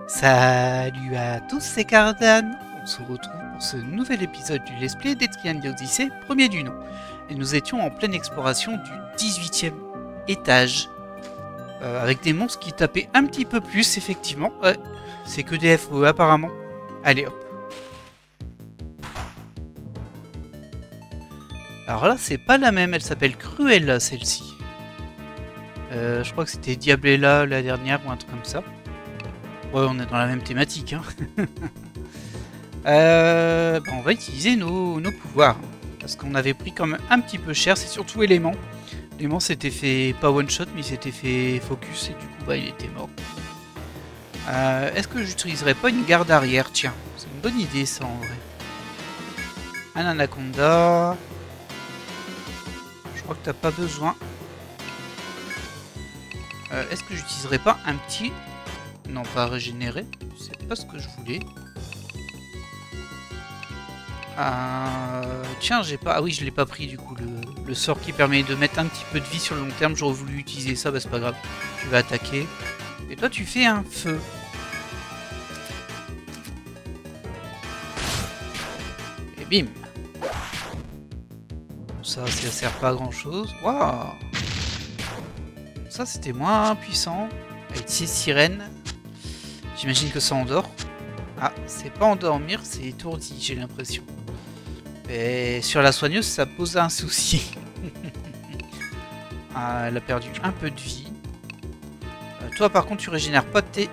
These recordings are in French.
Salut à tous, c'est Cardan. On se retrouve pour ce nouvel épisode du Let's Play d'Etrian Odyssey, premier du nom. Et nous étions en pleine exploration du 18e étage. Avec des monstres qui tapaient un petit peu plus, effectivement. Ouais, c'est que des FOE apparemment. Allez hop. Alors là, c'est pas la même, elle s'appelle Cruella celle-ci. Je crois que c'était Diablella la dernière ou un truc comme ça. Ouais, on est dans la même thématique, hein. On va utiliser nos pouvoirs. Parce qu'on avait pris quand même un petit peu cher, c'est surtout élément. L'élément s'était fait, pas one shot, mais il s'était fait focus et du coup bah il était mort. Est-ce que j'utiliserais pas une garde arrière? Tiens, c'est une bonne idée ça en vrai. Un anaconda. Je crois que t'as pas besoin. Est-ce que j'utiliserais pas un petit... Non, pas régénérer, c'est pas ce que je voulais. Tiens, j'ai pas... Ah oui, je l'ai pas pris du coup, le sort qui permet de mettre un petit peu de vie sur le long terme. J'aurais voulu utiliser ça, bah c'est pas grave. Tu vas attaquer. Et toi, tu fais un feu. Et bim. Ça sert pas à grand chose. Waouh. Ça, c'était moins puissant. Avec 6 sirènes. J'imagine que ça endort. Ah, c'est pas endormir, c'est étourdi, j'ai l'impression. Et sur la soigneuse, ça pose un souci. Ah, elle a perdu un peu de vie. Toi, par contre, tu régénères pas tes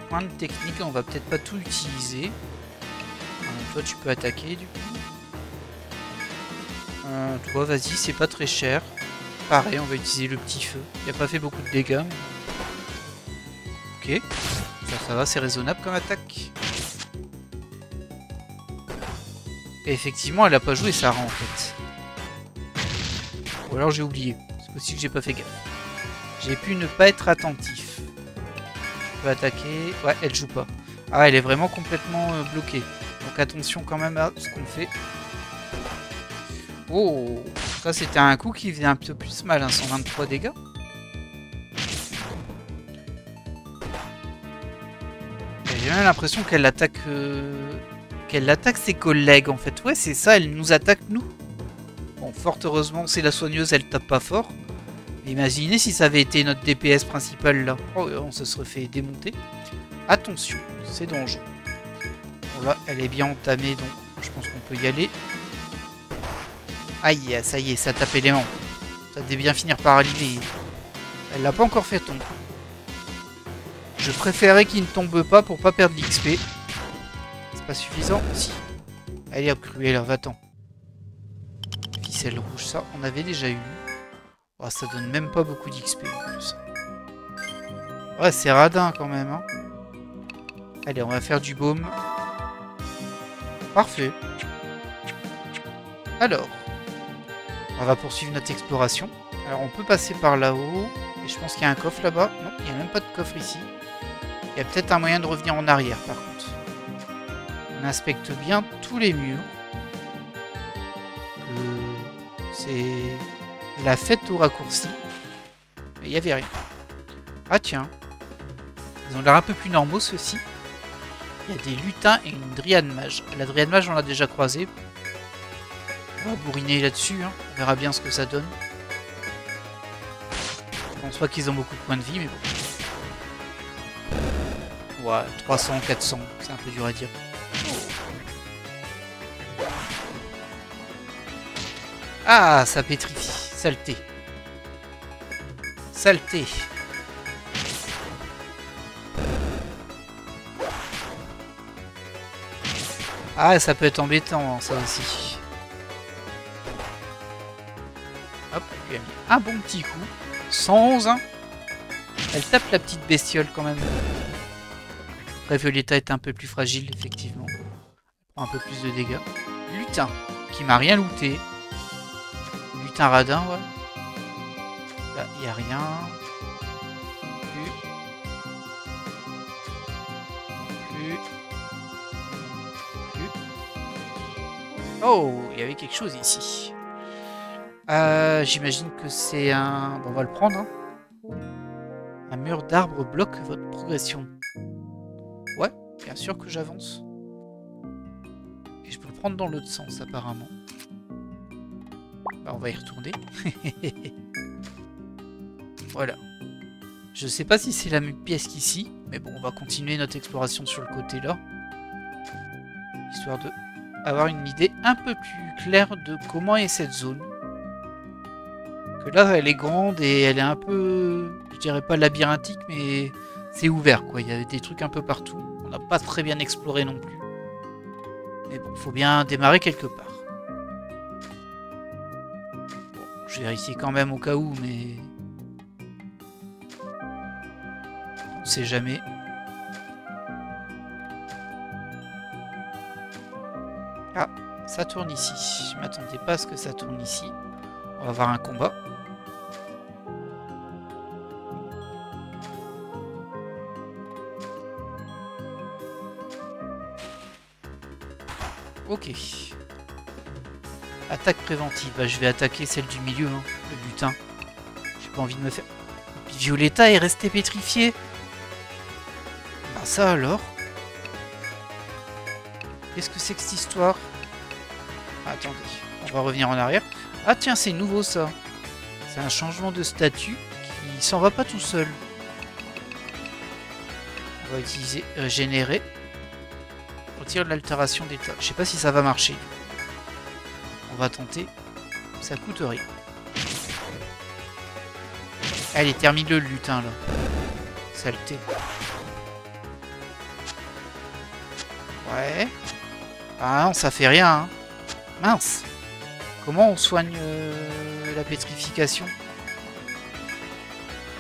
points de technique. On va peut-être pas tout utiliser. Toi, tu peux attaquer, du coup. Toi, vas-y, c'est pas très cher. Pareil, on va utiliser le petit feu. Il a pas fait beaucoup de dégâts. Ok. Ça va, c'est raisonnable comme attaque. Et effectivement, elle a pas joué Sarah en fait. Ou alors j'ai oublié. C'est possible que j'ai pas fait gaffe. J'ai pu ne pas être attentif. Je peux attaquer. Ouais, elle joue pas. Ah, elle est vraiment complètement bloquée. Donc attention quand même à ce qu'on fait. Oh, ça c'était un coup qui faisait un peu plus mal, hein, 123 dégâts. J'ai même l'impression qu'elle attaque... qu'elle attaque ses collègues en fait. Ouais, c'est ça, elle nous attaque nous. Bon, fort heureusement, c'est la soigneuse, elle tape pas fort. Mais imaginez si ça avait été notre DPS principal là. Oh, on se serait fait démonter. Attention, c'est dangereux. Bon là, elle est bien entamée, donc je pense qu'on peut y aller. Aïe, ça y est, ça a tapé les membres. Ça devait bien finir par arriver. Elle l'a pas encore fait tomber. Je préférais qu'il ne tombe pas pour pas perdre l'XP. C'est pas suffisant? Si. Allez hop, Cruella, va-t'en. Ficelle rouge, ça, on avait déjà eu. Oh, ça donne même pas beaucoup d'XP en plus. Ouais, c'est radin quand même, hein. Allez, on va faire du baume. Parfait. Alors, on va poursuivre notre exploration. Alors, on peut passer par là-haut. Et je pense qu'il y a un coffre là-bas. Non, il n'y a même pas de coffre ici. Il y a peut-être un moyen de revenir en arrière, par contre. On inspecte bien tous les murs. C'est la fête au raccourci. Mais il n'y avait rien. Ah tiens. Ils ont l'air un peu plus normaux, ceux-ci. Il y a des lutins et une dryade mage. La dryade mage, on l'a déjà croisée. On va bourriner là-dessus. Hein. On verra bien ce que ça donne. Je pense pas qu'ils ont beaucoup de points de vie, mais bon. Ouais, 300, 400. C'est un peu dur à dire. Ah, ça pétrifie. Saleté. Saleté. Ah, ça peut être embêtant, ça aussi. Hop, elle lui a mis un bon petit coup. 111, hein. Elle tape la petite bestiole quand même. Après, Violetta est un peu plus fragile, effectivement. Elle prend un peu plus de dégâts. Lutin, qui m'a rien looté. Lutin radin, ouais. Là, il n'y a rien. Plus. Oh, il y avait quelque chose ici. J'imagine que c'est un... Bon, on va le prendre. Hein. Un mur d'arbres bloque votre progression. Bien sûr que j'avance. Et je peux le prendre dans l'autre sens, apparemment. Bah, on va y retourner. Voilà. Je sais pas si c'est la même pièce qu'ici, mais bon, on va continuer notre exploration sur le côté là. Histoire de avoir une idée un peu plus claire de comment est cette zone. Que là, elle est grande et elle est un peu, je dirais pas labyrinthique, mais c'est ouvert, quoi. Il y a des trucs un peu partout. On n'a pas très bien exploré non plus. Mais bon, faut bien démarrer quelque part. Bon, je vais vérifier quand même au cas où, mais... on sait jamais. Ah, ça tourne ici. Je m'attendais pas à ce que ça tourne ici. On va avoir un combat. Ok. Attaque préventive. Bah, je vais attaquer celle du milieu, hein, le butin. J'ai pas envie de me faire... Violetta est restée pétrifiée. Bah ça alors. Qu'est-ce que c'est que cette histoire? Attendez, on va revenir en arrière. Ah tiens, c'est nouveau ça. C'est un changement de statut qui s'en va pas tout seul. On va utiliser régénérer. Retire l'altération d'état. Je sais pas si ça va marcher. On va tenter. Ça coûte rien. Allez, termine-le lutin là. Saleté. Ouais. Ah non, ça fait rien. Hein. Mince. Comment on soigne la pétrification?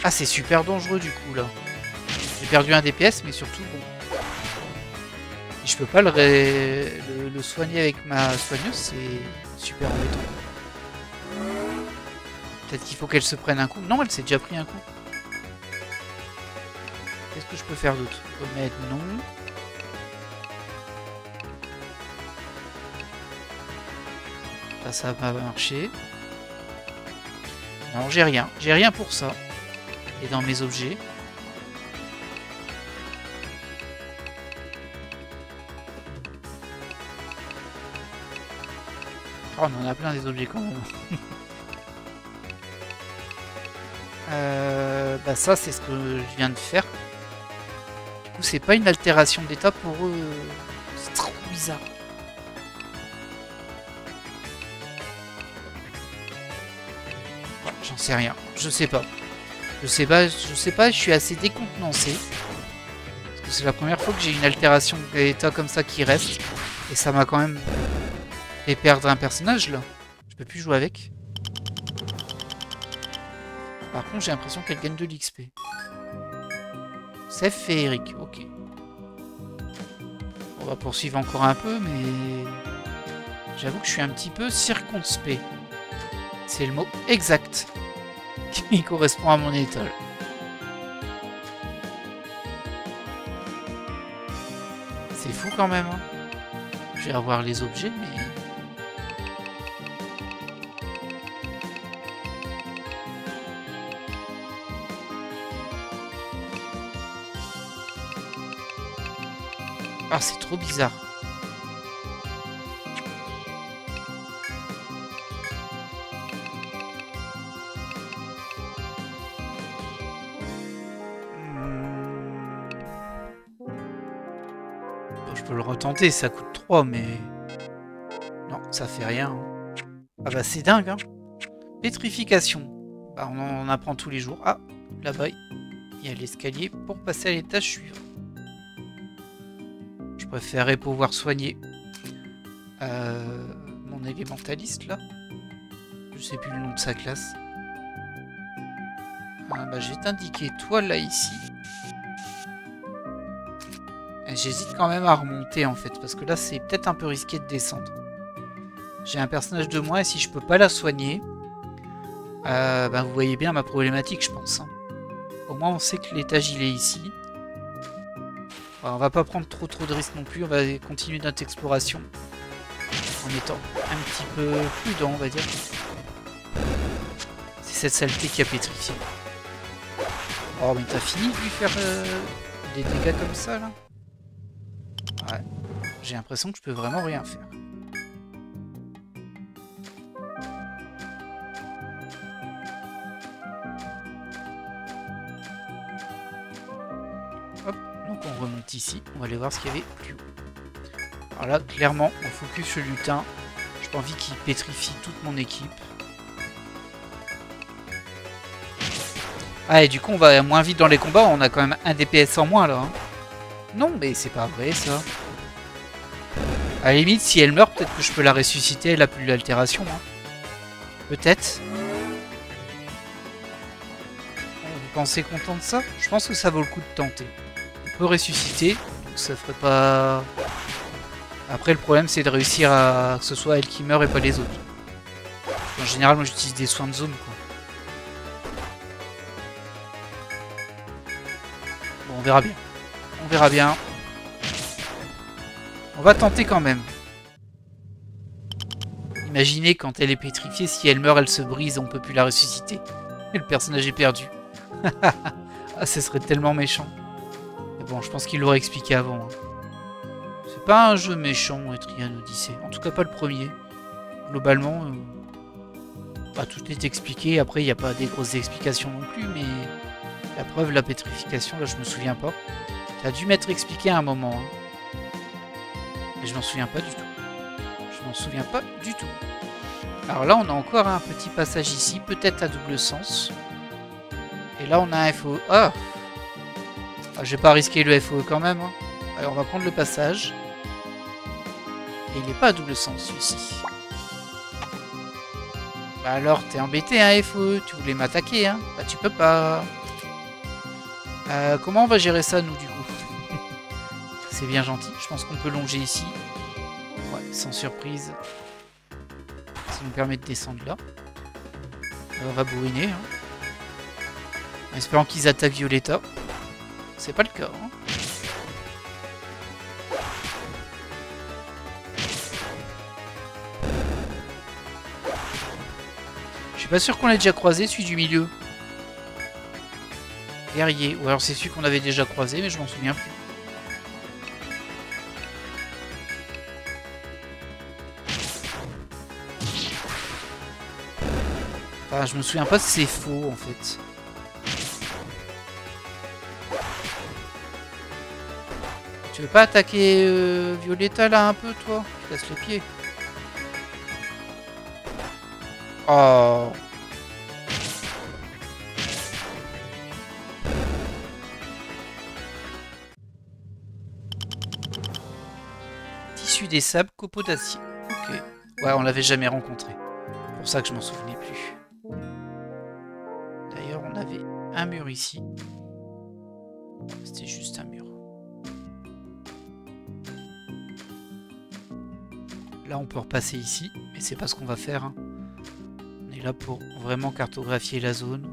Ah, c'est super dangereux du coup là. J'ai perdu un DPS, mais surtout bon. Et je peux pas le soigner avec ma soigneuse, c'est super embêtant. Peut-être qu'il faut qu'elle se prenne un coup. Non, elle s'est déjà pris un coup. Qu'est-ce que je peux faire d'autre? Remettre, non. Ça va marcher. Non, j'ai rien. J'ai rien pour ça. Et dans mes objets. Oh, on en a plein des objets quand même. Bah ça, c'est ce que je viens de faire. Du coup, c'est pas une altération d'état pour eux. C'est trop bizarre. J'en sais rien, je sais pas. Je sais pas, je suis assez décontenancé. Parce que c'est la première fois que j'ai une altération d'état comme ça qui reste. Et ça m'a quand même fait perdre un personnage là. Je peux plus jouer avec. Par contre, j'ai l'impression qu'elle gagne de l'XP. C'est féerique, ok. On va poursuivre encore un peu, mais... j'avoue que je suis un petit peu circonspect. C'est le mot exact qui correspond à mon état. C'est fou quand même. Hein. Je vais revoir les objets, mais... ah, c'est trop bizarre. Je peux le retenter, ça coûte 3, mais... non, ça fait rien. Ah bah c'est dingue, hein. Pétrification. Bah on en apprend tous les jours. Ah, là-bas, il y a l'escalier pour passer à l'étage suivant. Je préférerais pouvoir soigner mon élémentaliste, là. Je sais plus le nom de sa classe. Ah bah je vais t'indiquer toi, là, ici. J'hésite quand même à remonter en fait, parce que là c'est peut-être un peu risqué de descendre. J'ai un personnage de moins et si je peux pas la soigner, bah vous voyez bien ma problématique je pense. Hein. Au moins on sait que l'étage il est ici. Alors, on va pas prendre trop de risques non plus, on va continuer notre exploration en étant un petit peu prudent on va dire. C'est cette saleté qui a pétrifié. Oh mais t'as fini de lui faire des dégâts comme ça là? J'ai l'impression que je peux vraiment rien faire. Hop, donc on remonte ici. On va aller voir ce qu'il y avait plus haut. Alors là, clairement, on focus sur le lutin. J'ai pas envie qu'il pétrifie toute mon équipe. Ah, et du coup, on va moins vite dans les combats. On a quand même un DPS en moins, là. Hein. Non, mais c'est pas vrai, ça. À la limite, si elle meurt, peut-être que je peux la ressusciter. Elle a plus l'altération. Hein. Peut-être. Vous pensez content de ça? Je pense que ça vaut le coup de tenter. On peut ressusciter. Donc ça ferait pas... Après, le problème, c'est de réussir à que ce soit elle qui meurt et pas les autres. En général, moi, j'utilise des soins de zone, quoi. Bon, on verra bien. On verra bien. On va tenter quand même. Imaginez quand elle est pétrifiée, si elle meurt, elle se brise, on peut plus la ressusciter. Et le personnage est perdu. Ah, ce serait tellement méchant. Mais bon, je pense qu'il l'aurait expliqué avant. Hein. C'est pas un jeu méchant, Etrian Odyssey. En tout cas, pas le premier. Globalement, bah, tout est expliqué. Après, il n'y a pas des grosses explications non plus, mais la preuve, la pétrification, là, je me souviens pas. Ça a dû m'être expliqué à un moment. Hein. Mais je m'en souviens pas du tout. Je m'en souviens pas du tout. Alors là, on a encore un petit passage ici, peut-être à double sens. Et là, on a un FOE. Ah, je vais pas risquer le FOE quand même. Hein. Alors, on va prendre le passage. Et il n'est pas à double sens, celui-ci. Bah alors, t'es embêté, hein, FOE. Tu voulais m'attaquer, hein. Bah, tu peux pas. Comment on va gérer ça, nous, du coup? C'est bien gentil. Je pense qu'on peut longer ici. Ouais, sans surprise. Ça nous permet de descendre là. On va bourriner. Hein. En espérant qu'ils attaquent Violetta. C'est pas le cas. Hein. Je suis pas sûr qu'on l'ait déjà croisé, celui du milieu. Guerrier. Ou alors c'est celui qu'on avait déjà croisé, mais je m'en souviens plus. Enfin, je me souviens pas si c'est faux en fait. Tu veux pas attaquer Violetta là un peu toi? Tu casses les pieds. Oh. Tissu des sables, copeaux d'acier. Ok. Ouais, on l'avait jamais rencontré. C'est pour ça que je m'en souvenais plus. D'ailleurs, on avait un mur ici. C'était juste un mur. Là, on peut repasser ici, mais c'est pas ce qu'on va faire. Hein. On est là pour vraiment cartographier la zone.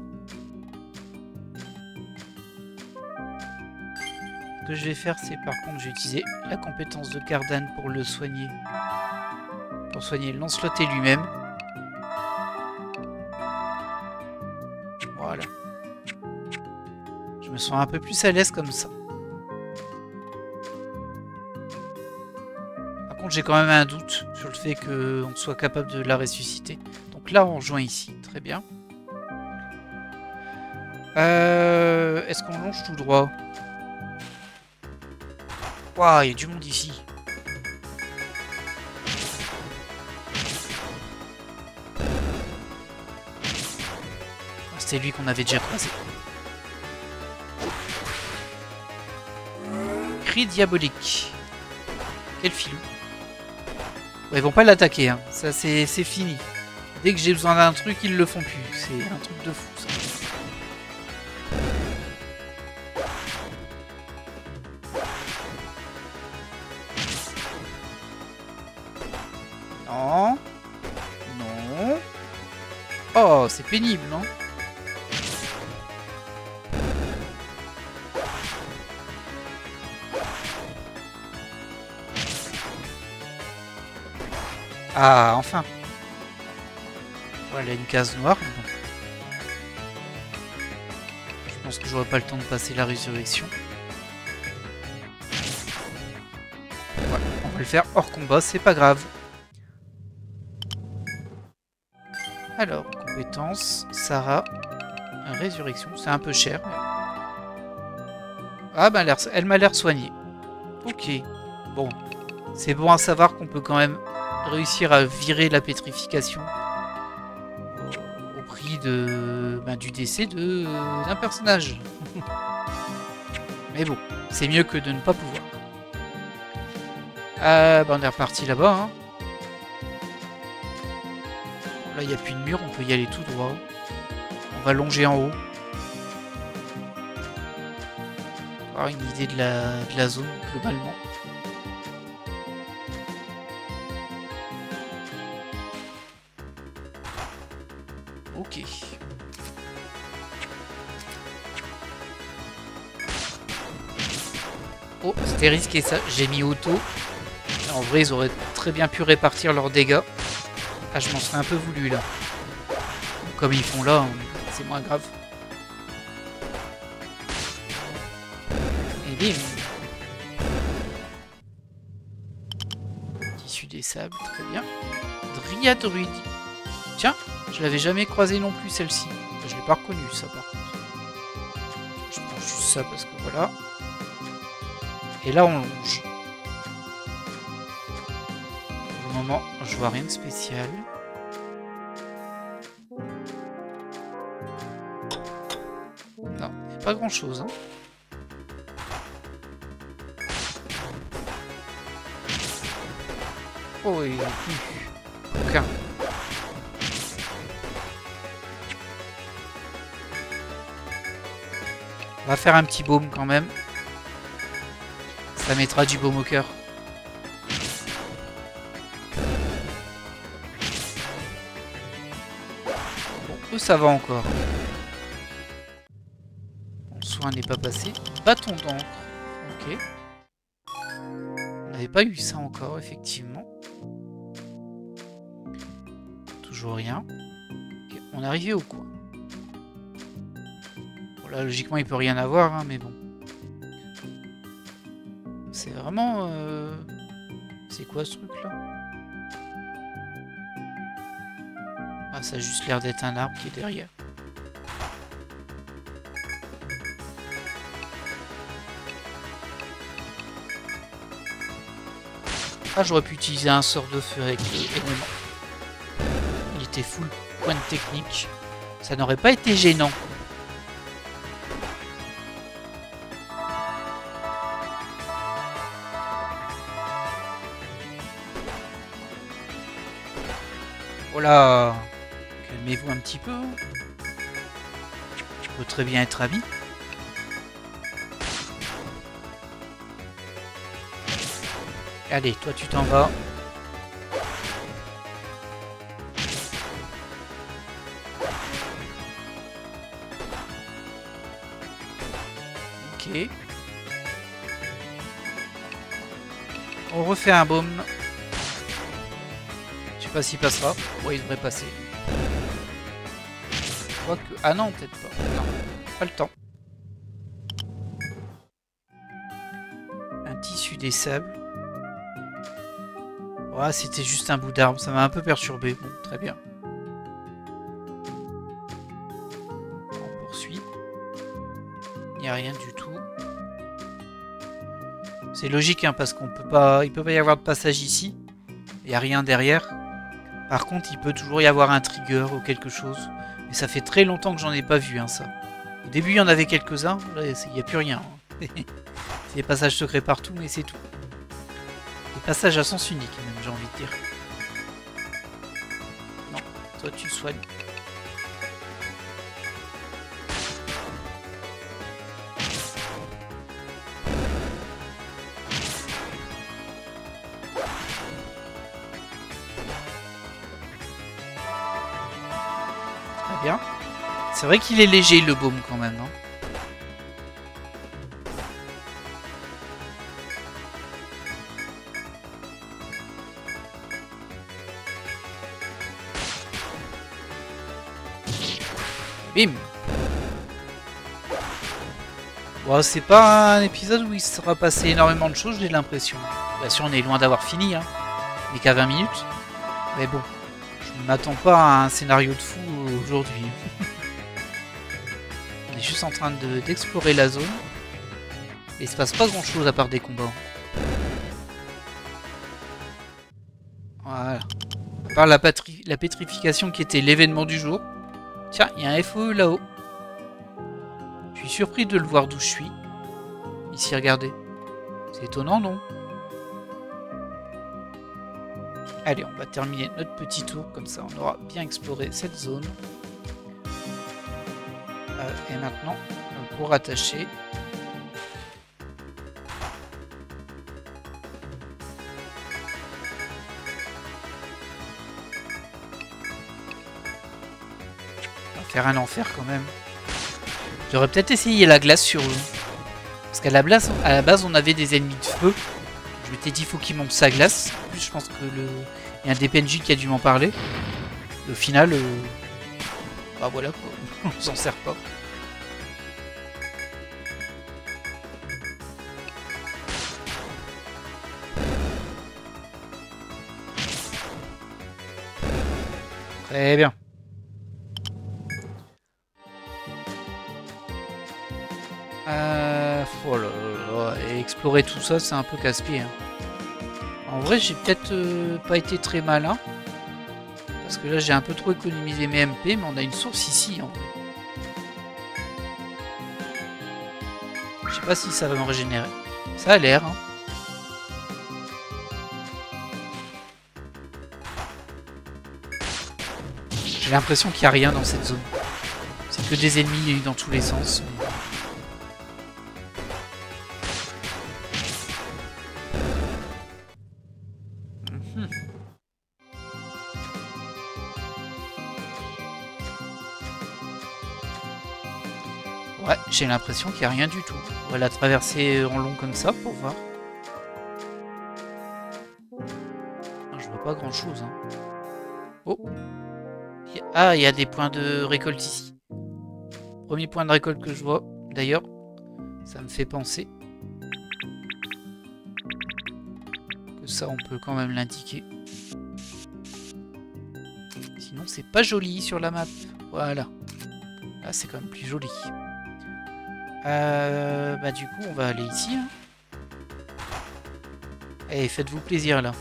Ce que je vais faire, c'est par contre, je vais utiliser la compétence de Cardan pour le soigner. Pour soigner Lanceloté lui-même. Voilà. Je me sens un peu plus à l'aise comme ça. Par contre, j'ai quand même un doute sur le fait qu'on soit capable de la ressusciter. Donc là, on rejoint ici. Très bien. Est-ce qu'on longe tout droit? Waouh, il y a du monde ici. C'était lui qu'on avait déjà croisé. Cri diabolique. Quel filou. Ouais, ils vont pas l'attaquer, hein. Ça c'est fini. Dès que j'ai besoin d'un truc, ils le font plus. C'est un truc de fou, ça. Non. Non. Oh, c'est pénible, non? Ah, enfin. Voilà, une case noire. Bon. Je pense que j'aurai pas le temps de passer la résurrection. Voilà, on va le faire hors combat, c'est pas grave. Alors, compétences, Sarah, résurrection, c'est un peu cher. Mais... ah, bah, elle m'a l'air soignée. Ok, bon, c'est bon à savoir qu'on peut quand même réussir à virer la pétrification au prix de, du décès d'un personnage. Mais bon, c'est mieux que de ne pas pouvoir. On est reparti là-bas. Hein. Là, il n'y a plus de mur, on peut y aller tout droit. On va longer en haut. Pour avoir une idée de la zone, globalement. Ok. Oh, c'était risqué ça. J'ai mis auto. En vrai, ils auraient très bien pu répartir leurs dégâts. Ah, je m'en serais un peu voulu là. Comme ils font là, c'est moins grave. Et bim. Tissu des sables, très bien. Dryade druide. Tiens, je l'avais jamais croisé non plus celle-ci. Je l'ai pas reconnue ça par contre. Je prends juste ça parce que voilà. Et là on longe. Pour le moment, je vois rien de spécial. Non, pas grand chose. Hein. Oh, et aucun. On va faire un petit baume quand même. Ça mettra du baume au cœur. Bon, eux ça va encore. Bon, le soin n'est pas passé. Bâton d'encre. Ok. On n'avait pas eu ça encore, effectivement. Toujours rien. Okay. On est arrivé au coin. Bon, là, logiquement, il peut rien avoir, hein, mais bon. C'est vraiment... C'est quoi ce truc-là? Ah, ça a juste l'air d'être un arbre qui est derrière. Ah, j'aurais pu utiliser un sort de feu avec l'élément. Il était full point de technique. Ça n'aurait pas été gênant. Oh là, calmez-vous un petit peu. Je peux très bien être ami. Allez, toi tu t'en vas. Ok. On refait un baume. Je sais pas s'il passera. Ouais, il devrait passer. Quoique... ah non, peut-être pas. Non, pas le temps. Un tissu des sables. Ouais, c'était juste un bout d'arbre. Ça m'a un peu perturbé. Bon, très bien. On poursuit. Il n'y a rien du tout. C'est logique, hein, parce qu'on peut pas... il peut pas y avoir de passage ici. Il n'y a rien derrière. Par contre, il peut toujours y avoir un trigger ou quelque chose. Mais ça fait très longtemps que j'en ai pas vu, hein, ça. Au début, il y en avait quelques-uns. Là, il n'y a plus rien. Hein. C'est des passages secrets partout, mais c'est tout. Des passages à sens unique, même, j'ai envie de dire. Non, toi, tu soignes. Bien. C'est vrai qu'il est léger le baume quand même. Hein. Bim. Bon, c'est pas un épisode où il sera passé énormément de choses, j'ai l'impression. Bien sûr, on est loin d'avoir fini, hein. On n'est qu'à 20 minutes. Mais bon, je ne m'attends pas à un scénario de fou aujourd'hui. On est juste en train d'explorer la zone. Et il se passe pas grand chose à part des combats. Voilà. À part la pétrification qui était l'événement du jour. Tiens, il y a un FOE là-haut. Je suis surpris de le voir d'où je suis. Ici, regardez. C'est étonnant, non? Allez, on va terminer notre petit tour. Comme ça, on aura bien exploré cette zone. Et maintenant, pour attacher... on va faire un enfer quand même. J'aurais peut-être essayé la glace sur eux. Parce qu'à la base, on avait des ennemis de feu. Je m'étais dit, il faut qu'ils montent sa glace. En plus, je pense que il y a un des PNJ qui a dû m'en parler. Et au final, bah voilà quoi, on s'en sert pas. Très bien. Oh là là, et explorer tout ça, c'est un peu casse-pied. Hein. En vrai, j'ai peut-être pas été très malin. Parce que là, j'ai un peu trop économisé mes MP, mais on a une source ici. En vrai. Je sais pas si ça va me régénérer. Ça a l'air. Hein. J'ai l'impression qu'il n'y a rien dans cette zone. C'est que des ennemis dans tous les sens. Mais... ouais, j'ai l'impression qu'il n'y a rien du tout. On va la traverser en long comme ça pour voir. Non, je vois pas grand chose. Hein. Oh! Ah, il y a des points de récolte ici. Premier point de récolte que je vois. D'ailleurs, ça me fait penser que ça, on peut quand même l'indiquer. Sinon, c'est pas joli sur la map. Voilà. Là, c'est quand même plus joli. Bah du coup, on va aller ici. Hein. Allez, faites-vous plaisir, là.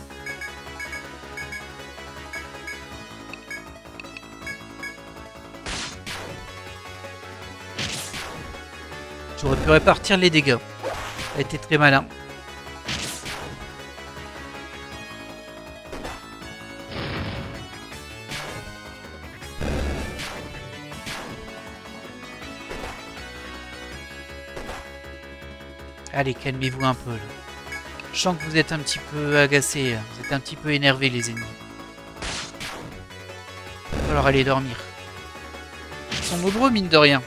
J'aurais pu répartir les dégâts. Ça a été très malin. Allez, calmez-vous un peu là. Je sens que vous êtes un petit peu agacés, vous êtes un petit peu énervés les ennemis. Il va falloir aller dormir. Ils sont nombreux mine de rien.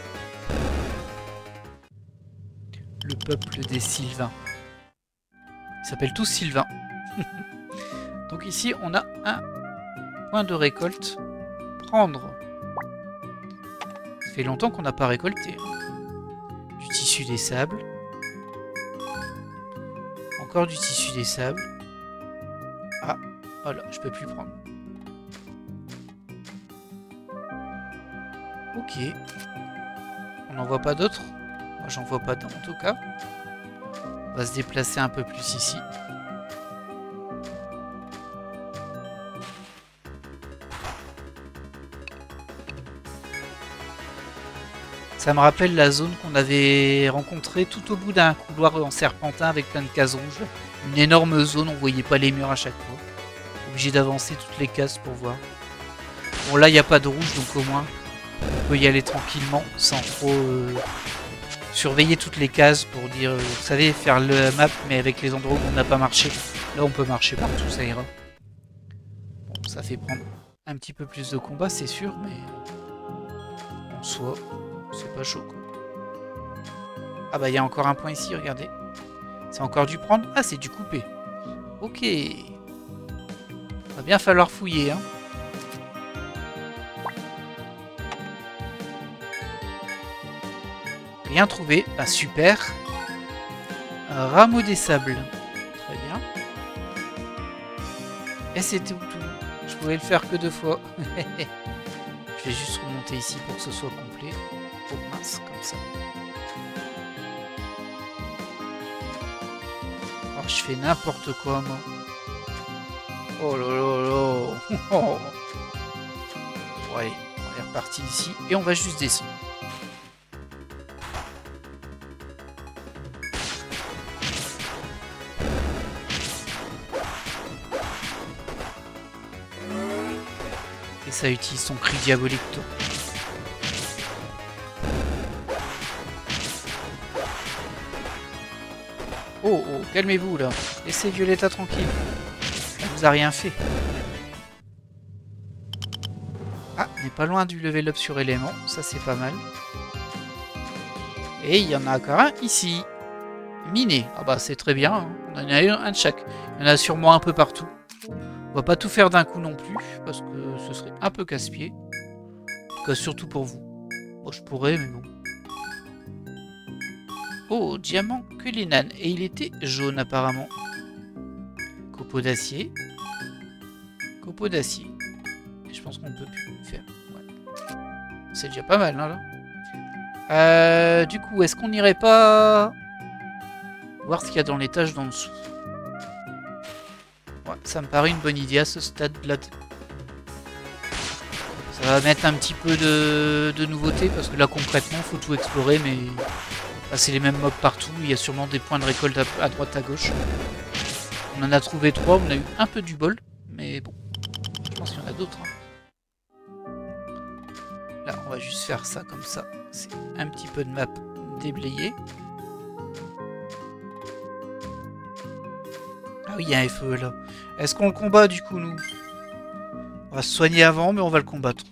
Le peuple des Sylvains. Ils s'appellent tous Sylvains. Donc ici on a un point de récolte. Prendre. Ça fait longtemps qu'on n'a pas récolté. Du tissu des sables. Encore du tissu des sables. Ah, voilà, je peux plus prendre. Ok. On n'en voit pas d'autres? Moi, j'en vois pas en tout cas. On va se déplacer un peu plus ici. Ça me rappelle la zone qu'on avait rencontrée tout au bout d'un couloir en serpentin avec plein de cases rouges. Une énorme zone, on voyait pas les murs à chaque fois. Obligé d'avancer toutes les cases pour voir. Bon là il n'y a pas de rouge donc au moins on peut y aller tranquillement sans trop surveiller toutes les cases pour dire, vous savez, faire le map mais avec les endroits où on n'a pas marché. Là on peut marcher partout, ça ira. Bon, ça fait prendre un petit peu plus de combat c'est sûr, mais en soi... c'est pas chaud quoi. Ah bah il y a encore un point ici, regardez. C'est encore du prendre. Ah c'est du couper. Ok. Va bien falloir fouiller hein. Rien trouvé. Bah super. Un rameau des sables. Très bien. Et c'était tout. Je pouvais le faire que 2 fois. Je vais juste remonter ici pour que ce soit complet. Oh mince, comme ça. Oh, je fais n'importe quoi, moi. Oh là là là. Oh. Ouais, on est reparti ici. Et on va juste descendre. Et ça utilise son cri diabolique. Toi. Oh, oh, calmez-vous là. Laissez Violetta tranquille. Elle vous a rien fait. Ah, on n'est pas loin du level up sur élément. Ça, c'est pas mal. Et il y en a encore un ici. Miné. Ah bah, c'est très bien. Hein. On en a eu un de chaque. Il y en a sûrement un peu partout. On va pas tout faire d'un coup non plus. Parce que ce serait un peu casse-pied. En tout cas, surtout pour vous. Bon, je pourrais, mais bon. Oh, diamant Cullinan. Et il était jaune apparemment. Copeau d'acier. Copeau d'acier. Et je pense qu'on ne peut plus le faire. Ouais. C'est déjà pas mal, hein, là. Du coup, est-ce qu'on n'irait pas voir ce qu'il y a dans l'étage d'en dessous? Ouais, ça me paraît une bonne idée à ce stade-là. Ça va mettre un petit peu de nouveauté parce que là concrètement, il faut tout explorer, mais là, c'est les mêmes mobs partout. Il y a sûrement des points de récolte à droite, à gauche. On en a trouvé 3, on a eu un peu du bol, mais bon, je pense qu'il y en a d'autres. Hein. Là, on va juste faire ça comme ça. C'est un petit peu de map déblayé. Ah oui, il y a un FE là. Est-ce qu'on le combat du coup, nous? On va se soigner avant, mais on va le combattre.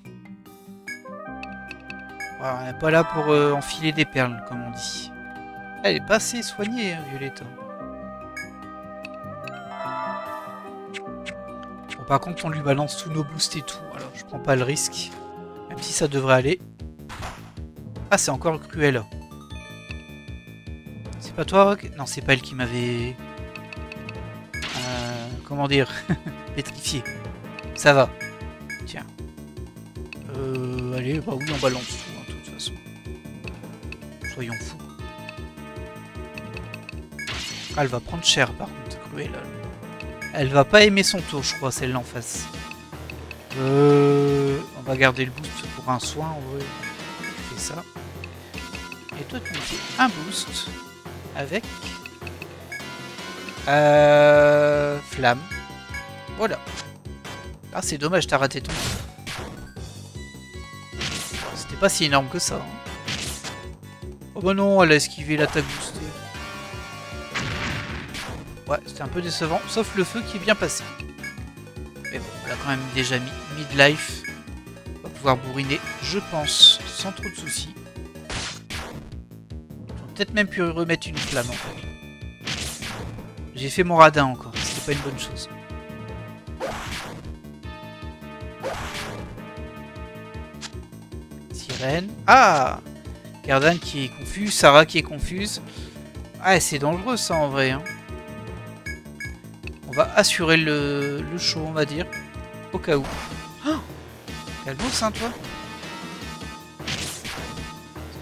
Voilà, on n'est pas là pour enfiler des perles, comme on dit. Elle est pas assez soignée, hein, Violetta. Bon, par contre, on lui balance tous nos boosts et tout. Alors, je prends pas le risque. Même si ça devrait aller. Ah, c'est encore Cruella. C'est pas toi, Rock? Non, c'est pas elle qui m'avait... comment dire? Pétrifié. Ça va. Tiens. Allez, bah oui, on balance tout, hein, de toute façon. Soyons fous. Ah, elle va prendre cher, par contre, Cruella. Elle va pas aimer son tour, je crois, celle-là en face. On va garder le boost pour un soin, en vrai. On fait ça. Et toi, tu me fais un boost avec... flamme. Voilà. Ah, c'est dommage, t'as raté ton... C'était pas si énorme que ça. Hein. Oh bah non, elle a esquivé l'attaque boostée. Ouais, c'était un peu décevant, sauf le feu qui est bien passé. Mais bon, on l'a quand même déjà mis midlife. On va pouvoir bourriner, je pense, sans trop de soucis. On peut-être même pu remettre une flamme en fait. J'ai fait mon radin encore, c'était pas une bonne chose. Sirène. Ah, Gardan qui est confus, Sarah qui est confuse. Ah, c'est dangereux ça en vrai. Hein. On va assurer le show, on va dire. Au cas où. Oh, calmos, hein, toi.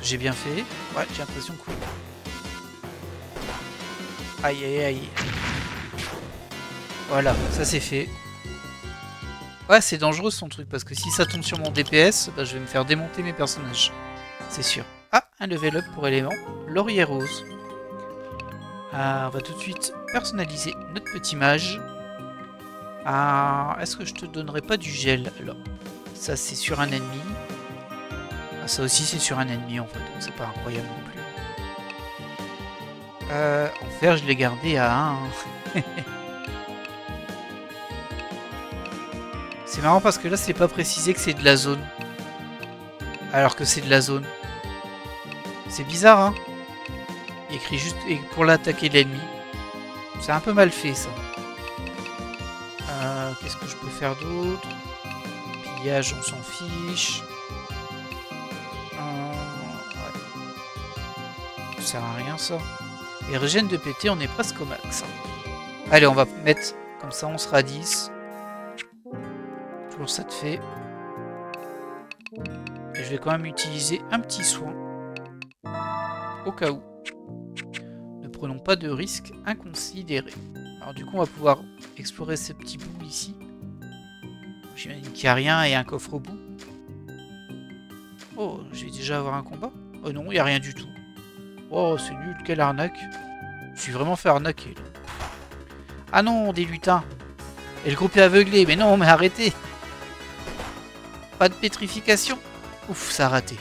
J'ai bien fait. Ouais, j'ai l'impression que oui. Aïe, aïe, aïe. Voilà, ça c'est fait. Ouais, c'est dangereux son truc, parce que si ça tombe sur mon DPS, bah, je vais me faire démonter mes personnages. C'est sûr. Ah, un level up pour élément. Laurier rose. On va tout de suite personnaliser notre petit mage. Est-ce que je te donnerai pas du gel? Alors, ça c'est sur un ennemi. Ah, ça aussi c'est sur un ennemi en fait, donc c'est pas incroyable non plus. En fer, je l'ai gardé à 1. C'est marrant parce que là c'est pas précisé que c'est de la zone. Alors que c'est de la zone. C'est bizarre, hein? Il écrit juste pour l'attaquer l'ennemi. C'est un peu mal fait ça. Qu'est-ce que je peux faire d'autre? Pillage, on s'en fiche. Ouais. Ça sert à rien ça. Et régène de PT, on est presque au max. Allez, on va mettre comme ça, on sera à 10. Toujours ça te fait. Et je vais quand même utiliser un petit soin. Au cas où. Ne prenons pas de risques inconsidérés. Alors du coup, on va pouvoir explorer ce petit bout ici. J'imagine qu'il n'y a rien et un coffre au bout. Oh, je vais déjà avoir un combat. Oh non, il n'y a rien du tout. Oh, c'est nul, quelle arnaque. Je suis vraiment fait arnaquer là. Ah non, des lutins. Et le groupe est aveuglé. Mais non, mais arrêtez. Pas de pétrification. Ouf, ça a raté.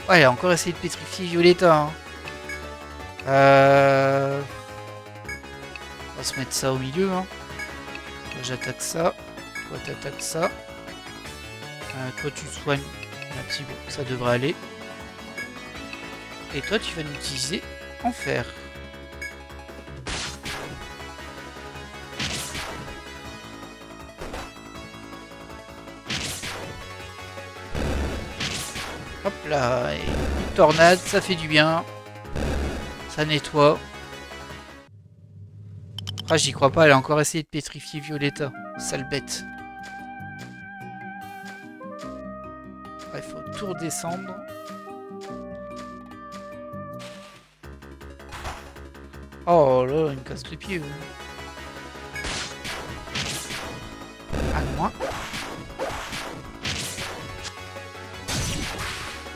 Ouais, il a encore essayé de pétrifier Violetta. Hein. On va se mettre ça au milieu. Hein. J'attaque ça. Toi, t'attaques ça. Toi, tu soignes. Un petit peu. Ça devrait aller. Et toi, tu vas l'utiliser en fer. Hop là, et une tornade, ça fait du bien. Ça nettoie. Ah, j'y crois pas, elle a encore essayé de pétrifier Violetta. Sale bête. Il faut tout redescendre. Oh là, il me casse les pieds. Un de moins.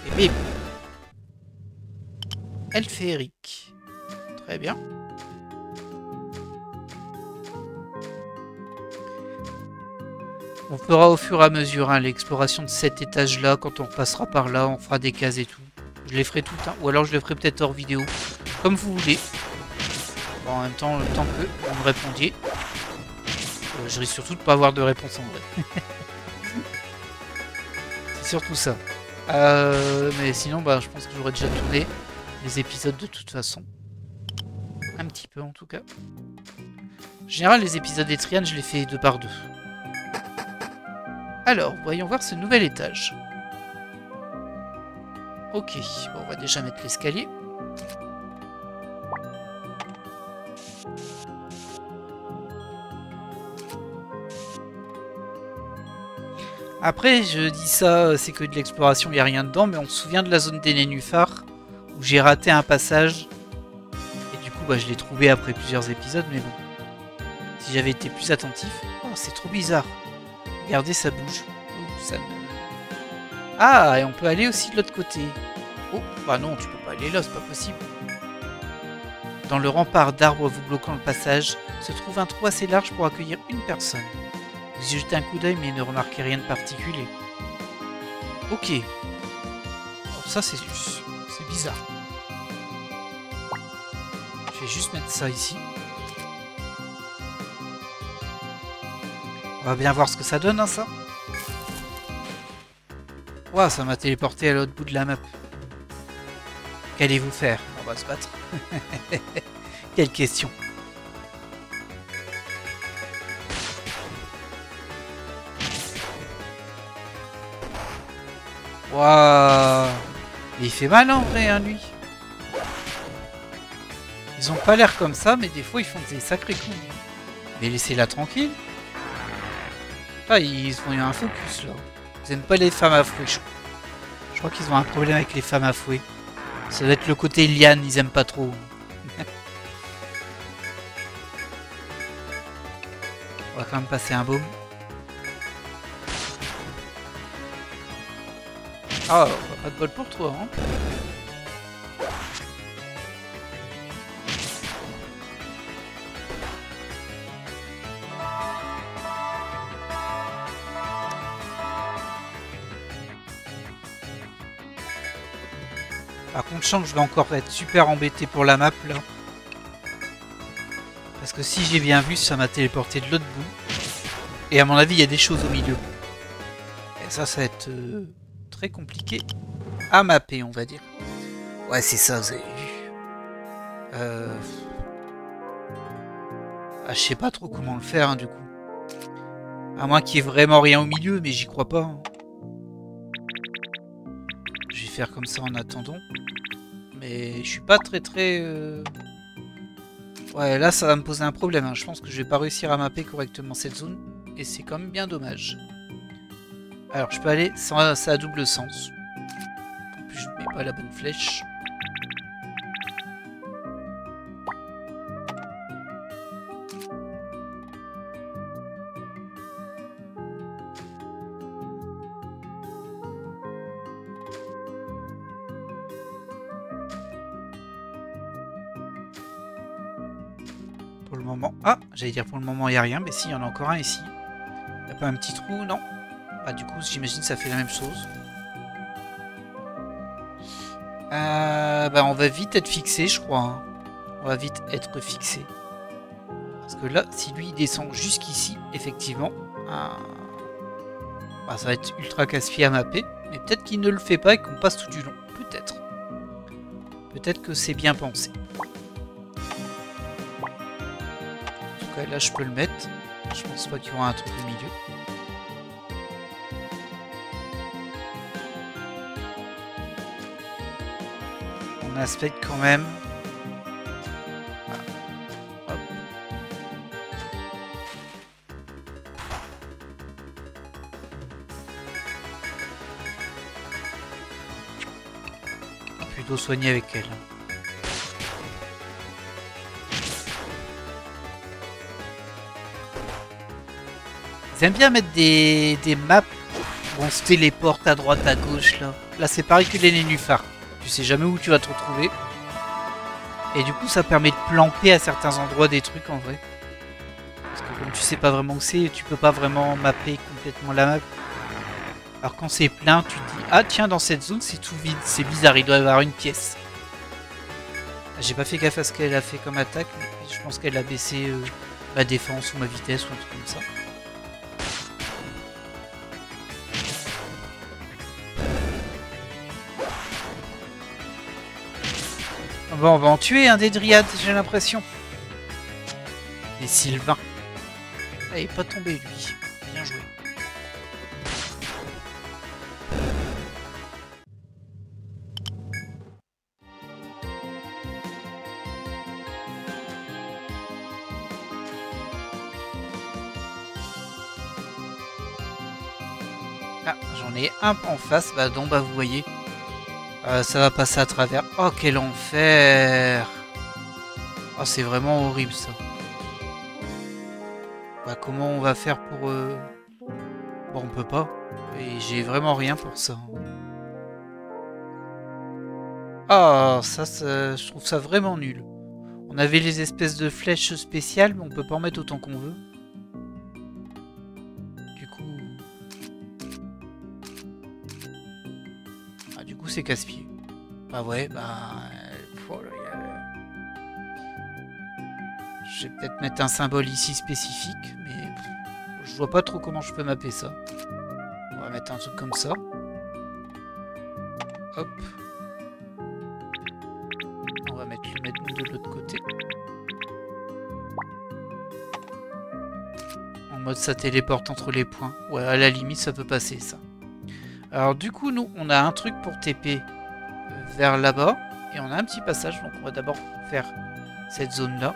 Et bim. Elférique. Très bien. On fera au fur et à mesure hein, l'exploration de cet étage-là. Quand on repassera par là, on fera des cases et tout. Je les ferai toutes. Hein. Ou alors je les ferai peut-être hors vidéo. Comme vous voulez. Bon, en même temps, le temps que vous me répondiez. Je risque surtout de pas avoir de réponse en vrai. C'est surtout ça. Mais sinon, bah, je pense que j'aurais déjà tourné les épisodes de toute façon. Un petit peu en tout cas. En général, les épisodes d'Etrian, je les fais 2 par 2. Alors, voyons voir ce nouvel étage. Ok, bon, on va déjà mettre l'escalier. Après, je dis ça, c'est que de l'exploration, il n'y a rien dedans, mais on se souvient de la zone des nénuphars, où j'ai raté un passage, et du coup, bah, je l'ai trouvé après plusieurs épisodes, mais bon. Si j'avais été plus attentif... Oh, c'est trop bizarre. Regardez, ça bouge. Oh, ça me... Ah, et on peut aller aussi de l'autre côté. Oh, bah non, tu peux pas aller là, c'est pas possible. Dans le rempart d'arbres vous bloquant le passage, se trouve un trou assez large pour accueillir une personne. Vous y jetez un coup d'œil mais ne remarquez rien de particulier. Ok. Bon, ça c'est bizarre. Je vais juste mettre ça ici. On va bien voir ce que ça donne, hein, ça. Ouah, ça m'a téléporté à l'autre bout de la map. Qu'allez-vous faire? On va se battre. Quelle question. Waouh. Il fait mal en vrai, hein, lui. Ils ont pas l'air comme ça, mais des fois ils font des sacrés coups. Mais laissez-la tranquille. Ah, ils ont eu un focus là. Ils aiment pas les femmes à fouet. Je crois qu'ils ont un problème avec les femmes à fouet. Ça doit être le côté liane, ils aiment pas trop. On va quand même passer un baume. Ah, pas de bol pour toi, hein. Par contre, je sens que je vais encore être super embêté pour la map, là. Parce que si j'ai bien vu, ça m'a téléporté de l'autre bout. Et à mon avis, il y a des choses au milieu. Et ça va être très compliqué à mapper, on va dire. Ouais, c'est ça, vous avez vu. Ah, je sais pas trop comment le faire, hein, du coup. À moins qu'il y ait vraiment rien au milieu, mais j'y crois pas. Hein. Je vais faire comme ça en attendant. Mais je suis pas très... Ouais, là, ça va me poser un problème. Hein. Je pense que je vais pas réussir à mapper correctement cette zone. Et c'est quand même bien dommage. Alors, je peux aller... Ça a double sens. En plus, je mets pas la bonne flèche. Pour le moment... Ah, j'allais dire pour le moment, il n'y a rien. Mais si, il y en a encore un ici. Il n'y a pas un petit trou? Non. Ah, du coup, j'imagine que ça fait la même chose. Bah, on va vite être fixé, je crois. Hein. On va vite être fixé. Parce que là, si lui, il descend jusqu'ici, effectivement, bah, ça va être ultra casse-pied à mapper. Mais peut-être qu'il ne le fait pas et qu'on passe tout du long. Peut-être. Peut-être que c'est bien pensé. En tout cas, là, je peux le mettre. Je pense pas qu'il y aura un truc au milieu. On aspecte quand même. Ah. Hop. Plutôt soigner avec elle. Ils aiment bien mettre des maps où on se téléporte à droite, à gauche, là. Là, c'est pareil que les nénuphars. Tu sais jamais où tu vas te retrouver. Et du coup, ça permet de planter à certains endroits des trucs, en vrai. Parce que comme tu sais pas vraiment où c'est, tu peux pas vraiment mapper complètement la map. Alors quand c'est plein, tu te dis « Ah tiens, dans cette zone, c'est tout vide. C'est bizarre, il doit y avoir une pièce. » J'ai pas fait gaffe à ce qu'elle a fait comme attaque, mais je pense qu'elle a baissé ma défense ou ma vitesse ou un truc comme ça. Bon, on va en tuer un des dryades, j'ai l'impression. Des Sylvains. Ah, il est pas tombé, lui. Bien joué. Ah, j'en ai un en face. Bah, donc, bah, vous voyez. Ça va passer à travers. Oh, quel enfer! Oh, c'est vraiment horrible, ça. Bah, comment on va faire pour... Bon, on peut pas. Et j'ai vraiment rien pour ça. Ah, ça, je trouve ça vraiment nul. On avait les espèces de flèches spéciales, mais on peut pas en mettre autant qu'on veut. Du coup, c'est casse-pied. Bah ouais, bah... Je vais peut-être mettre un symbole ici spécifique, mais je vois pas trop comment je peux mapper ça. On va mettre un truc comme ça. Hop. On va mettre le mettre de l'autre côté. En mode ça téléporte entre les points. Ouais, à la limite, ça peut passer, ça. Alors du coup, nous, on a un truc pour TP vers là-bas. Et on a un petit passage, donc on va d'abord faire cette zone-là.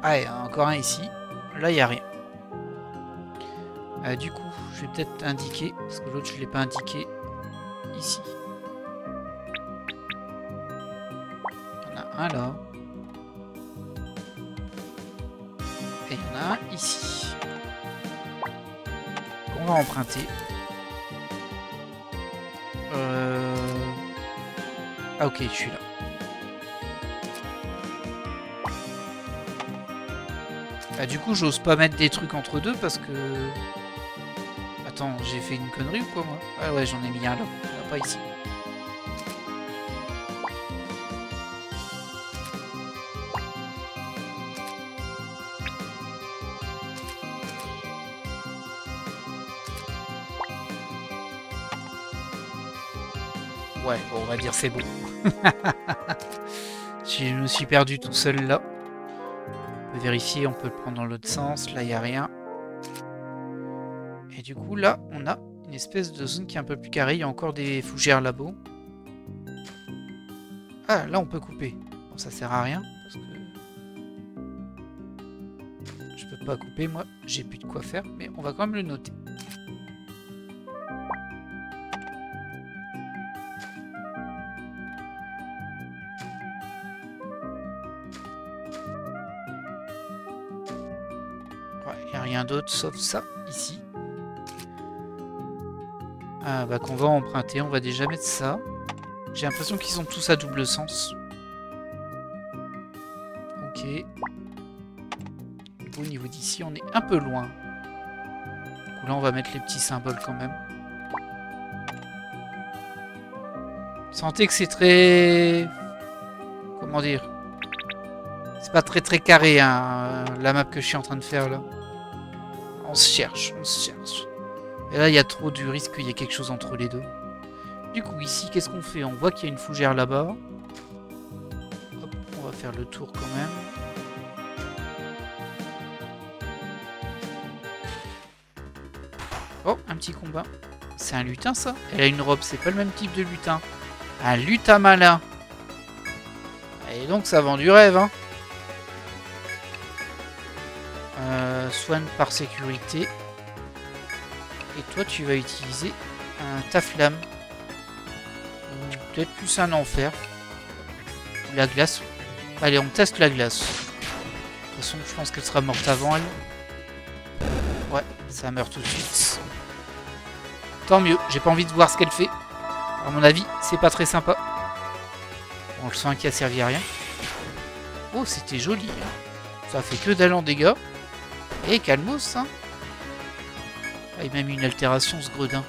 Ah, il y en a encore un ici. Là, il n'y a rien. Du coup, je vais peut-être indiquer, parce que l'autre, je ne l'ai pas indiqué ici. Il y en a un là. Et il y en a un ici. On va emprunter. Ah ok, je suis là. Ah, du coup, j'ose pas mettre des trucs entre deux parce que... Attends, j'ai fait une connerie ou quoi, moi? Ah ouais, j'en ai mis un là. Pas ici. Ouais, bon, on va dire c'est bon. Je me suis perdu tout seul là. On peut vérifier, on peut le prendre dans l'autre sens. Là, il n'y a rien. Et du coup, là, on a une espèce de zone qui est un peu plus carrée. Il y a encore des fougères là-bas. Ah, là on peut couper. Bon, ça sert à rien parce que je peux pas couper. Moi, j'ai plus de quoi faire, mais on va quand même le noter. Il n'y a rien d'autre sauf ça ici. Ah, bah qu'on va emprunter. On va déjà mettre ça. J'ai l'impression qu'ils ont tous à double sens. Ok. Au niveau d'ici, on est un peu loin. Du coup, là, on va mettre les petits symboles quand même. Sentez que c'est très... Comment dire? C'est pas très carré, hein, la map que je suis en train de faire, là. On se cherche, on se cherche. Et là, il y a trop du risque qu'il y ait quelque chose entre les deux. Du coup, ici, qu'est-ce qu'on fait? On voit qu'il y a une fougère là-bas. Hop, on va faire le tour quand même. Oh, un petit combat. C'est un lutin, ça? Elle a une robe, c'est pas le même type de lutin. Un lutin malin. Et donc, ça vend du rêve, hein. Soigne par sécurité. Et toi, tu vas utiliser ta flamme. Peut-être plus un enfer. Ou la glace. Allez, on teste la glace. De toute façon, je pense qu'elle sera morte avant, elle. Ouais, ça meurt tout de suite. Tant mieux, j'ai pas envie de voir ce qu'elle fait. À mon avis, c'est pas très sympa. Bon, le soin qui a servi à rien. Oh, c'était joli. Hein. Ça fait que d'aller en dégâts. Et calmos, hein. Ah, il m'a mis une altération, ce gredin.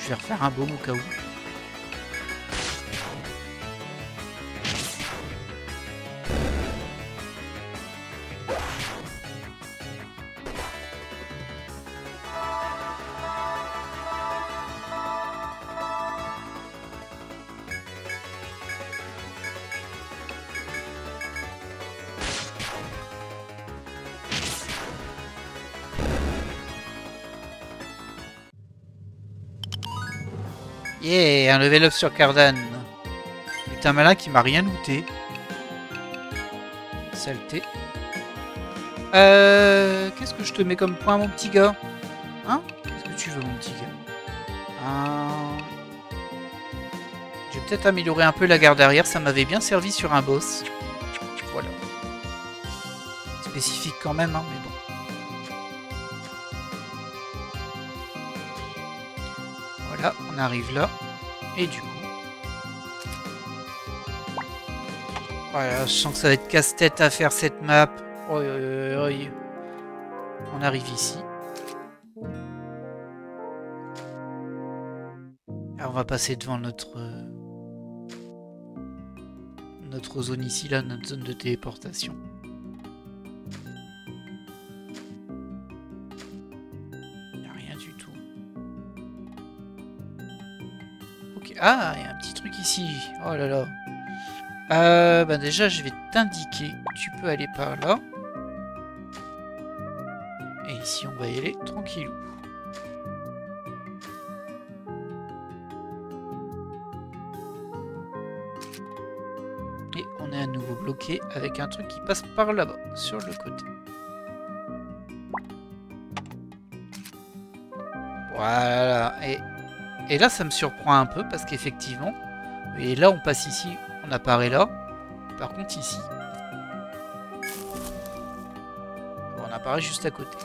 Je vais refaire un baume au cas où. Yeah, un level up sur Cardan. Putain, malin qui m'a rien looté. Saleté. Qu'est-ce que je te mets comme point, mon petit gars? Hein? Qu'est-ce que tu veux, mon petit gars? Je vais peut-être améliorer un peu la garde arrière. Ça m'avait bien servi sur un boss. Voilà. Spécifique quand même, hein, mais bon. Voilà, on arrive là. Et du coup... Voilà, je sens que ça va être casse-tête à faire cette map. On arrive ici. Alors on va passer devant notre zone ici, là, notre zone de téléportation. Il n'y a rien du tout. Ok, ah, il y a un petit truc ici. Oh là là. Bah déjà, je vais t'indiquer. Tu peux aller par là. Et ici, on va y aller tranquillou. Et on est à nouveau bloqué avec un truc qui passe par là-bas, sur le côté. Voilà. Et là, ça me surprend un peu parce qu'effectivement... Et là, on passe ici, on apparaît là. Par contre, ici... On apparaît juste à côté.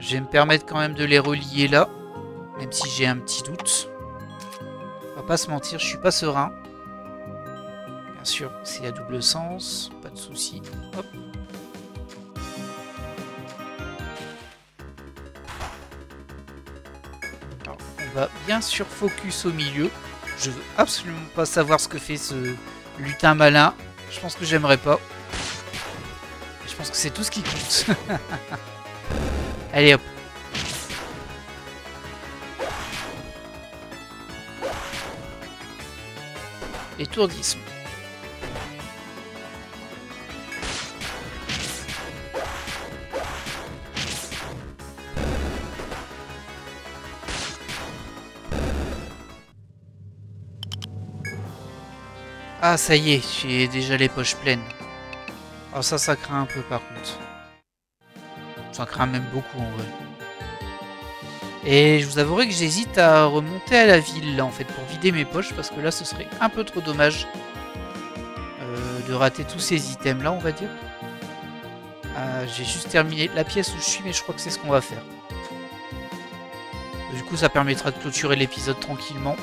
Je vais me permettre quand même de les relier là. Même si j'ai un petit doute. On va pas se mentir, je suis pas serein. Bien sûr, c'est à double sens. Pas de souci. Hop. Alors, on va bien sûr focus au milieu. Je veux absolument pas savoir ce que fait ce lutin malin. Je pense que j'aimerais pas. Je pense que c'est tout ce qui compte. Allez hop. Étourdissement. Ah, ça y est, j'ai déjà les poches pleines. Alors ça craint un peu par contre. Ça craint même beaucoup en vrai. Et je vous avouerai que j'hésite à remonter à la ville là en fait pour vider mes poches parce que là ce serait un peu trop dommage de rater tous ces items là on va dire. J'ai juste terminé la pièce où je suis mais je crois que c'est ce qu'on va faire. Du coup ça permettra de clôturer l'épisode tranquillement.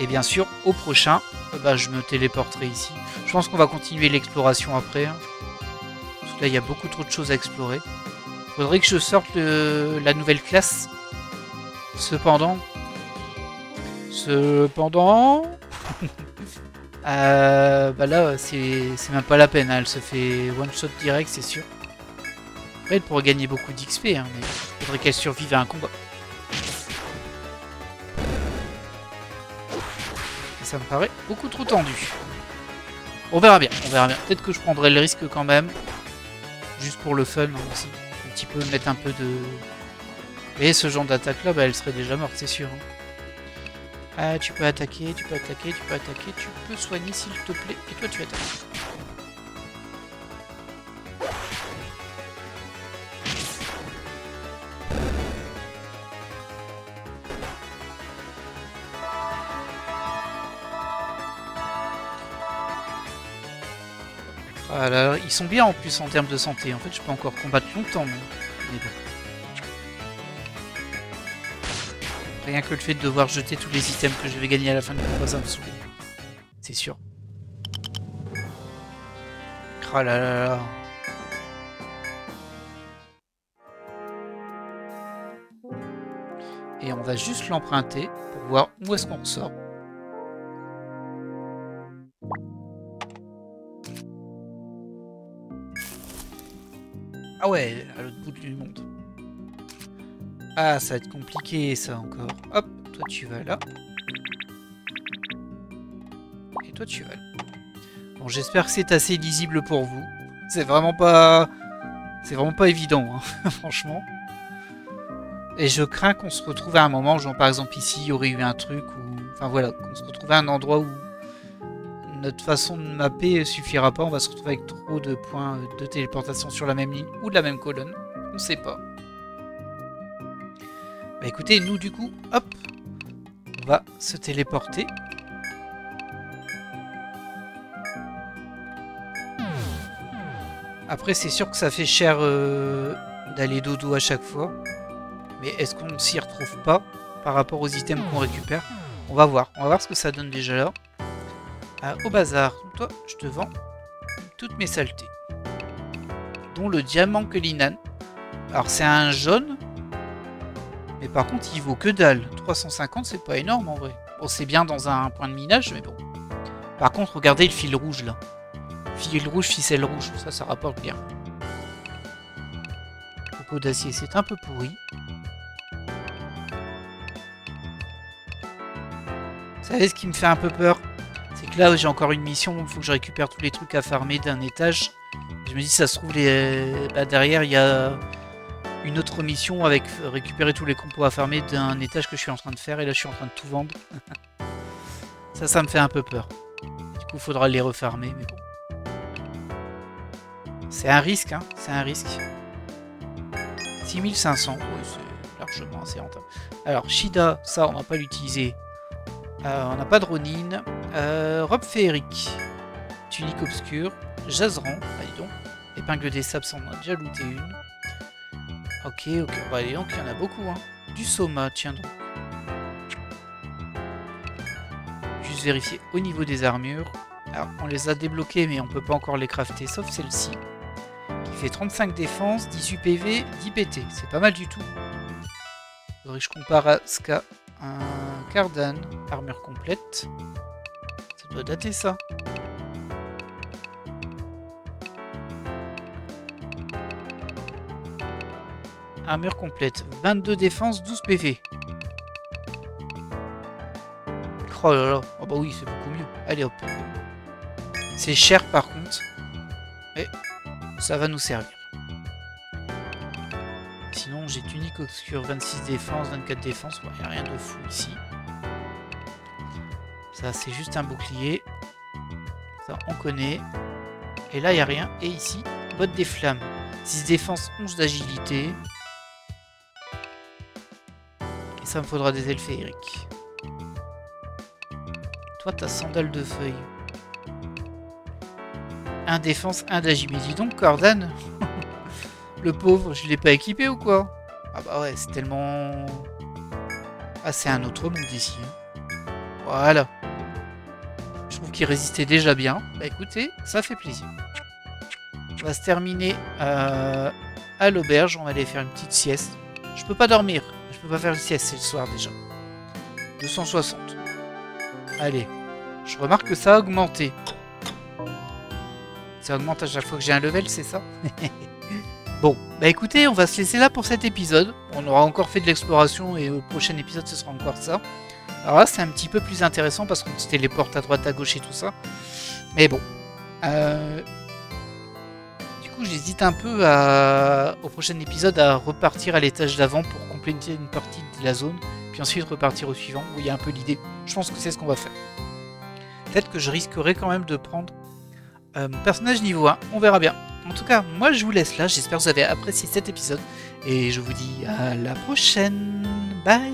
Et bien sûr au prochain je me téléporterai ici. Je pense qu'on va continuer l'exploration après. Hein, parce que là il y a beaucoup trop de choses à explorer. Faudrait que je sorte la nouvelle classe. Cependant... bah là, c'est même pas la peine. Hein. Elle se fait one-shot direct, c'est sûr. Après, elle pourrait gagner beaucoup d'XP, hein, mais il faudrait qu'elle survive à un combat. Et ça me paraît beaucoup trop tendu. On verra bien, on verra bien. Peut-être que je prendrai le risque quand même. Juste pour le fun hein, aussi. Un petit peu mettre un peu de... Et ce genre d'attaque là, elle serait déjà morte, c'est sûr. Hein. Ah, tu peux attaquer, tu peux attaquer, tu peux attaquer, tu peux soigner s'il te plaît. Et toi tu attaques. Ah là là, ils sont bien en plus en termes de santé. En fait, je peux encore combattre longtemps. Mais bon. Rien que le fait de devoir jeter tous les items que je vais gagner à la fin du combat, ça me saoule. C'est sûr. Ah là là là. Et on va juste l'emprunter pour voir où est-ce qu'on ressort. Ah ouais, à l'autre bout du monde. Ah, ça va être compliqué ça encore. Hop, toi tu vas là. Et toi tu vas là. Bon, j'espère que c'est assez lisible pour vous. C'est vraiment pas évident, hein, franchement. Et je crains qu'on se retrouve à un moment, genre par exemple ici, il y aurait eu un truc où... Enfin voilà, qu'on se retrouve à un endroit où notre façon de mapper suffira pas. On va se retrouver avec trop de points de téléportation sur la même ligne ou de la même colonne. On sait pas. Bah écoutez, nous du coup, hop, on va se téléporter. Après c'est sûr que ça fait cher d'aller dodo à chaque fois. Mais est-ce qu'on s'y retrouve pas par rapport aux items qu'on récupère? On va voir ce que ça donne déjà là. Au bazar, toi je te vends toutes mes saletés. Dont le diamant Cullinan. Alors c'est un jaune. Mais par contre, il vaut que dalle. 350, c'est pas énorme en vrai. Bon, c'est bien dans un point de minage, mais bon. Par contre, regardez le fil rouge là. Fil rouge, ficelle rouge, ça rapporte bien. Copeau d'acier, c'est un peu pourri. Vous savez ce qui me fait un peu peur? C'est que là, j'ai encore une mission où il faut que je récupère tous les trucs à farmer d'un étage. Je me dis, ça se trouve, derrière, il y a... une autre mission avec récupérer tous les compos à farmer d'un étage que je suis en train de faire et là je suis en train de tout vendre. ça me fait un peu peur. Du coup il faudra les refarmer mais bon. C'est un risque hein, c'est un risque. 6500, oui c'est largement assez rentable. Alors Shida, ça on va pas l'utiliser. On n'a pas de Ronin. Robe féerique. Tunique obscure. Jazran, allez donc. Épingle des sables, on en a déjà looté une. Ok, bah allez donc, il y en a beaucoup, hein. Du soma, tiens donc. Juste vérifier au niveau des armures. Alors, on les a débloquées, mais on peut pas encore les crafter, sauf celle-ci. Qui fait 35 défense, 18 PV, 10 PT. C'est pas mal du tout. Faudrait que je compare à ce qu'a un Cardan, armure complète. Ça doit dater ça. Armure complète, 22 défense, 12 PV. Oh là là, oh bah oui, c'est beaucoup mieux. Allez hop. C'est cher par contre, mais ça va nous servir. Sinon, j'ai tunique obscure, 26 défense, 24 défense. Il n'y a rien de fou ici. Ça, c'est juste un bouclier. Ça, on connaît. Et là, il n'y a rien. Et ici, botte des flammes. 6 défense, 11 d'agilité. Et ça me faudra des elfes féeriques. Toi, t'as sandales de feuilles. 1 défense, 1 d'agilité. Mais dis donc, Cordan. Le pauvre, je l'ai pas équipé ou quoi? Ah bah ouais, c'est tellement... Ah, c'est un autre monde ici. Voilà. Je trouve qu'il résistait déjà bien. Bah écoutez, ça fait plaisir. On va se terminer à l'auberge. On va aller faire une petite sieste. Je peux pas dormir. Je peux pas faire une sieste, c'est le soir déjà. 260. Allez. Je remarque que ça a augmenté. Ça augmente à chaque fois que j'ai un level, c'est ça? Bon, bah écoutez, on va se laisser là pour cet épisode. On aura encore fait de l'exploration et au prochain épisode, ce sera encore ça. Alors là, c'est un petit peu plus intéressant parce qu'on se téléporte à droite, à gauche et tout ça. Mais bon. Du coup, j'hésite un peu au prochain épisode à repartir à l'étage d'avant pour compléter une partie de la zone. Puis ensuite repartir au suivant où il y a un peu l'idée. Je pense que c'est ce qu'on va faire. Peut-être que je risquerai quand même de prendre mon personnage niveau 1. On verra bien. En tout cas, moi je vous laisse là. J'espère que vous avez apprécié cet épisode. Et je vous dis à la prochaine. Bye!